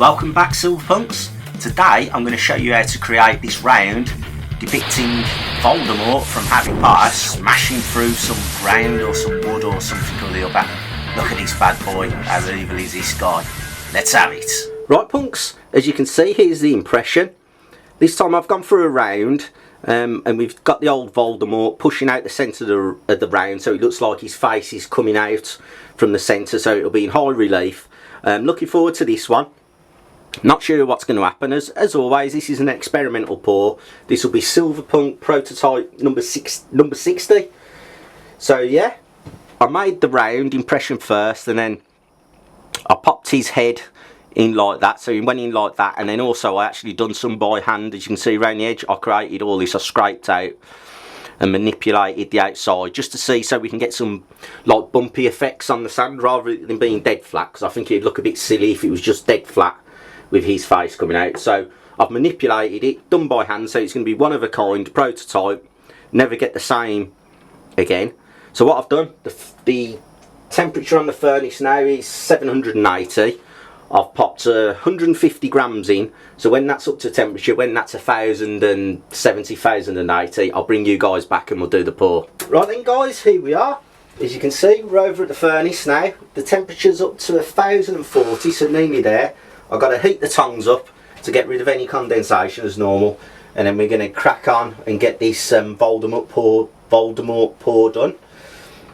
Welcome back, Silverpunks. Today I'm going to show you how to create this round depicting Voldemort from Harry Potter smashing through some ground or some wood or something or the other. Look at this bad boy, how evil is this guy? Let's have it. Right punks, as you can see, here's the impression. This time I've gone through a round and we've got the old Voldemort pushing out the centre of the round, so it looks like his face is coming out from the centre, so it'll be in high relief. Looking forward to this one. Not sure what's going to happen. As always, this is an experimental pour. This will be Silverpunk prototype number 60. So yeah, I made the round impression first, and then I popped his head in like that, so he went in like that, and then also I actually done some by hand. As you can see around the edge, I created all this. I scraped out and manipulated the outside just to see, so we can get some like bumpy effects on the sand rather than being dead flat, because I think it'd look a bit silly if it was just dead flat with his face coming out. So I've manipulated it, done by hand, so it's going to be one of a kind, prototype, never get the same again. So what I've done, the temperature on the furnace now is 780. I've popped 150 grams in, so when that's up to temperature, when that's 1070, 1080, I'll bring you guys back and we'll do the pour. Right then guys, here we are. As you can see, we're over at the furnace now. The temperature's up to 1040, so nearly there. I've got to heat the tongs up to get rid of any condensation as normal, and then we're going to crack on and get this Voldemort pour done.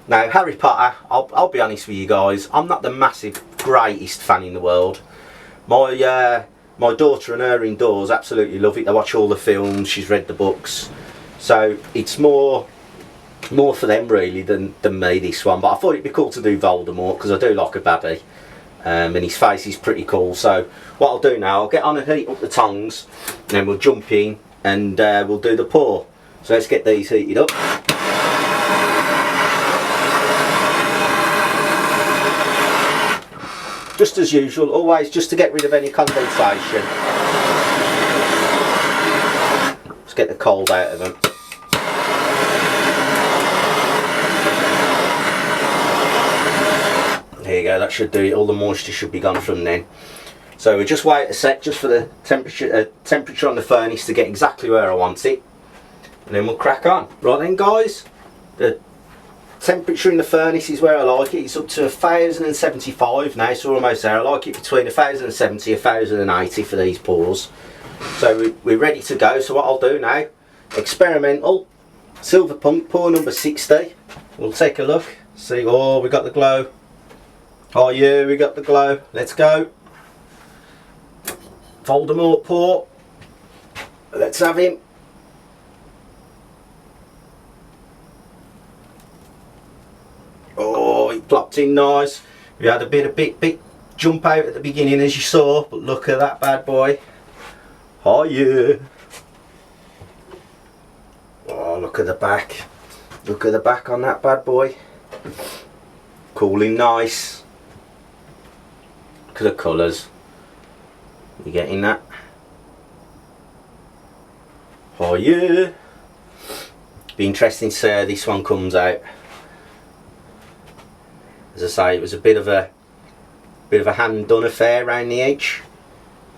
Now, Harry Potter, I'll be honest with you guys, I'm not the massive greatest fan in the world. My daughter and her indoors absolutely love it. They watch all the films, she's read the books, so it's more for them really than me, this one. But I thought it'd be cool to do Voldemort because I do like a baddie, and his face is pretty cool. So what I'll do now, I'll get on and heat up the tongs, and then we'll jump in and we'll do the pour. So let's get these heated up. Just as usual, always just to get rid of any condensation. Let's get the cold out of them. There you go, that should do it. All the moisture should be gone from then. So we just wait a sec just for the temperature on the furnace to get exactly where I want it, and then we'll crack on. Right then guys, the temperature in the furnace is where I like it. It's up to 1075 now, so we're almost there. I like it between 1070 and 1080 for these pours. So we're ready to go. So what I'll do now, experimental Silverpunk pour number 60. We'll take a look, see. Oh, we got the glow. Oh yeah, we got the glow. Let's go. Voldemort pour. Let's have him. Oh, he plopped in nice. We had a bit jump out at the beginning, as you saw, but look at that bad boy. Oh yeah. Oh, look at the back. Look at the back on that bad boy. Cooling nice. Look at the colours. You getting that? Oh yeah. Be interesting to see how this one comes out. As I say, it was a bit of a hand done affair around the edge.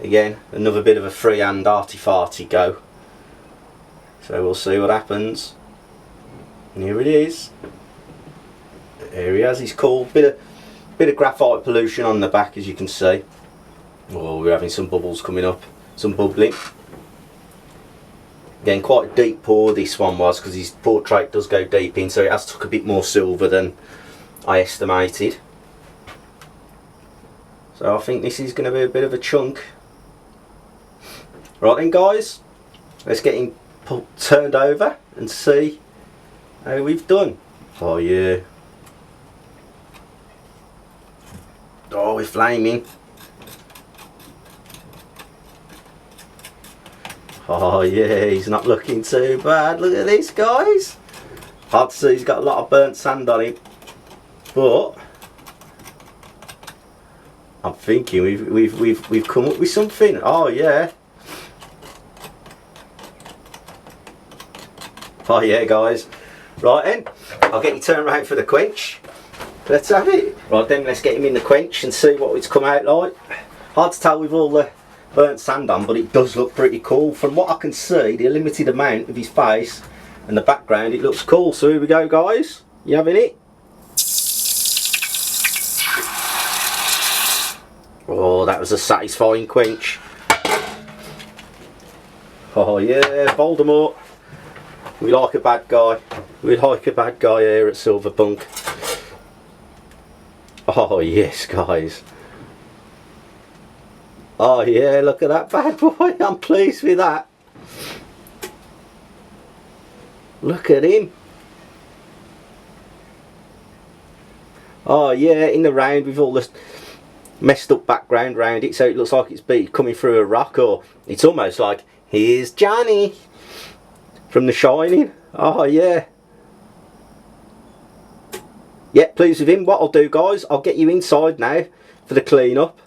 Again, another bit of a freehand arty-farty go. So we'll see what happens. And here it is. Here he has his cool bit of graphite pollution on the back, as you can see. Oh, we're having some bubbles coming up, some bubbling. Again, quite a deep pour this one was, because his portrait does go deep in, so it has took a bit more silver than I estimated. So I think this is going to be a bit of a chunk. Right then guys, let's get him turned over and see how we've done. Oh yeah. Oh, we're flaming. Oh yeah, he's not looking too bad. Look at this guys. Hard to see, he's got a lot of burnt sand on him. But I'm thinking we've come up with something. Oh yeah. Oh yeah guys. Right then, I'll get you turned around for the quench. Let's have it. Right then, let's get him in the quench and see what it's come out like. Hard to tell with all the burnt sand on, but it does look pretty cool. From what I can see, the limited amount of his face and the background, it looks cool. So here we go, guys. You having it? Oh, that was a satisfying quench. Oh yeah, Voldemort. We like a bad guy. We like a bad guy here at Silverpunk. Oh yes, guys. Oh yeah, look at that bad boy. I'm pleased with that. Look at him. Oh yeah, in the round with all this messed up background round it, so it looks like it's coming through a rock, or it's almost like here's Johnny from The Shining. Oh yeah. Yeah, pleased with him. What I'll do, guys, I'll get you inside now for the clean up,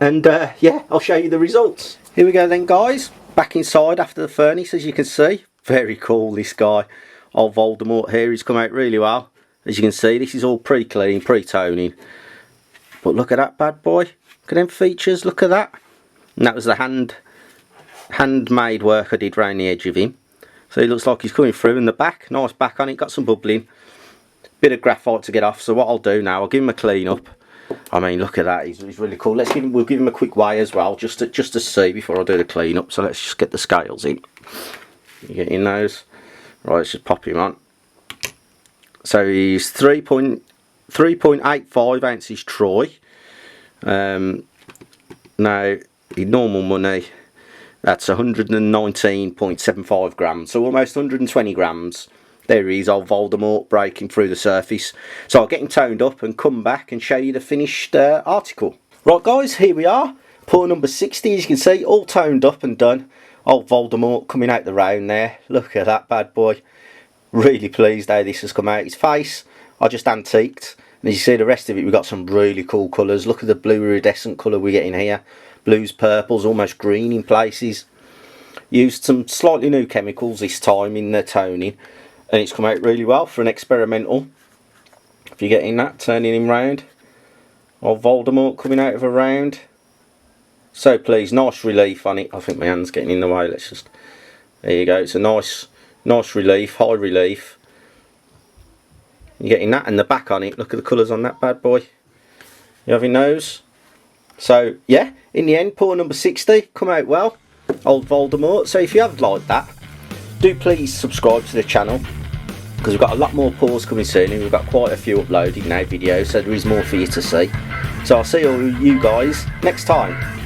and yeah, I'll show you the results. Here we go then, guys, back inside after the furnace. As you can see, very cool, this guy, old Voldemort here. He's come out really well. As you can see, this is all pre-clean, pre-toning, but look at that bad boy. Look at them features, look at that. And that was the handmade work I did round the edge of him. So it looks like he's coming through in the back. Nice back on it, got some bubbling. Bit of graphite to get off. So what I'll do now, I'll give him a clean up. I mean, look at that, he's really cool. We'll give him a quick weigh as well, just to see before I do the clean up. So let's just get the scales in. You get in those. Right, let's just pop him on. So he's 3.85 ounces troy. Now, in normal money, that's 119.75 grams, so almost 120 grams. There he is, old Voldemort, breaking through the surface. So I'll get him toned up and come back and show you the finished article. Right, guys, here we are. Pour number 60, as you can see, all toned up and done. Old Voldemort coming out the round there. Look at that bad boy. Really pleased how this has come out. His face, I just antiqued. And as you see, the rest of it, we've got some really cool colours. Look at the blue iridescent colour we're getting here. Blues, purples, almost green in places. Used some slightly new chemicals this time in the toning, and it's come out really well for an experimental. If you're getting that, turning him round. Old Voldemort coming out of a round. So pleased, nice relief on it. I think my hand's getting in the way. Let's just, there you go. It's a nice relief, high relief. You're getting that and the back on it. Look at the colours on that bad boy. You having those? So yeah, in the end, pour number 60 come out well, old Voldemort. So if you have liked that, do please subscribe to the channel, because we've got a lot more pours coming soon, and we've got quite a few uploaded now, videos, so there is more for you to see. So I'll see all you guys next time.